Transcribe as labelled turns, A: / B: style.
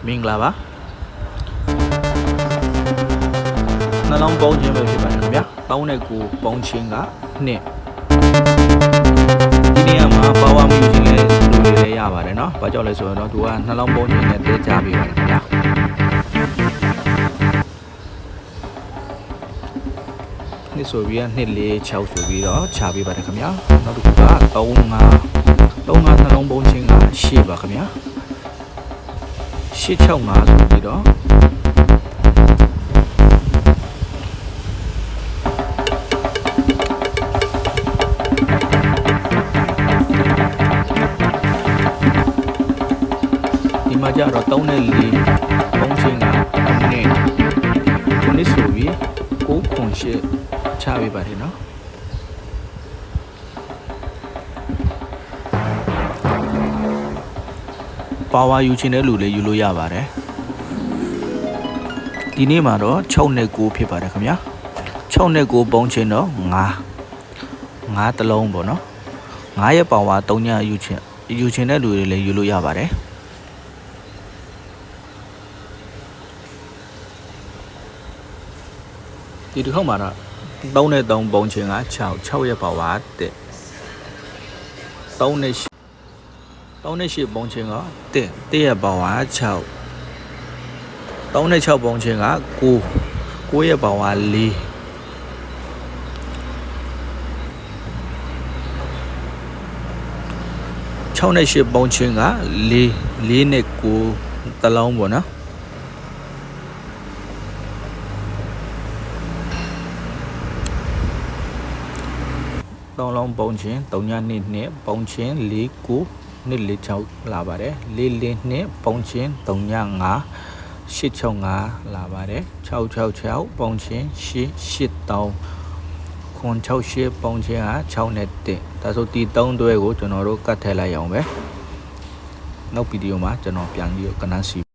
A: မင်္ဂလာပါနှလုံးပေါင်းခြင်းပဲဖြစ်ပါတယ်ခင်ဗျာပေါင်းတဲ့ကိုပေါင်းခြင်းကနှစ်ဒီနေရာမှာပါဝါမြူခြင်းလည်းလူတွေလည်းရပါတယ်เนาะဘာကြောင့်လဲဆိုတော့သူကနှလုံးပေါင်းခြင်းနဲ့တဲကြပေးပါတယ်ခင်ဗျာနှစ်ဆိုပြီးနှစ်4 6ဆိုပြီးတော့ခြာပေးပါတယ်ခင်ဗျာနောက်တစ်ခုက3 5နှလုံးပေါင်းခြင်းက8ပါခင်ဗျာ865ဆိုပြီးတော့ဒီမှာကျတော့3နဲ့4ပေါင်းခြင်းက9ခုနှစ်ဆိုပြီး9ခွန်8ချပေးပါတယ်နော်ပါဝါယူခြင်းတဲ့လူလည်းယူလို့ရပါတယ်ဒီနေ့မှာတော့6နဲ့9ဖြစ်ပါတယ်ခင်ဗျာ6နဲ့9ပေါင်းခြင်းတော့9တလုံးပေါ့နော်9ရဲ့ပါဝါ3ညယူခြင်းတဲ့လူတွေလည်းယူလို့ရပါတယ်ဒီတစ်ခေါက်မှာတော့3နဲ့3ပေါင်းခြင်းက6ရဲ့ပါဝါ1 3နဲ့3နဲ့8ပေါင်းခြင်းက1ရဲ့ပါဝါ6 3နဲ့6ပေါင်းခြင်းက9ရဲ့ပါဝါ4 6နဲ့8ပေါင်းခြင်းက4နဲ့9တလုံးပေါ့နော်3လုံးပေါင်းခြင်း3ည2ပေါင်းခြင်း4 9နှစ်4 6လာပါတယ်4 4နှစ်ပေါင်းခြင်း3ည5 8 6 5လာပါတယ်6 6 6ပေါင်းခြင်း8 8 3ခွန်6 8ပေါင်းခြင်းက6နဲ့1ဒါဆိုဒီ3တွဲကိုကျွန်တော်တို့ကတ်ထည့်လိုက်အောင်ပဲနောက်ဗီဒီယိုမှာကျွန်တော်ပြန်ပြီးကနန်းစီ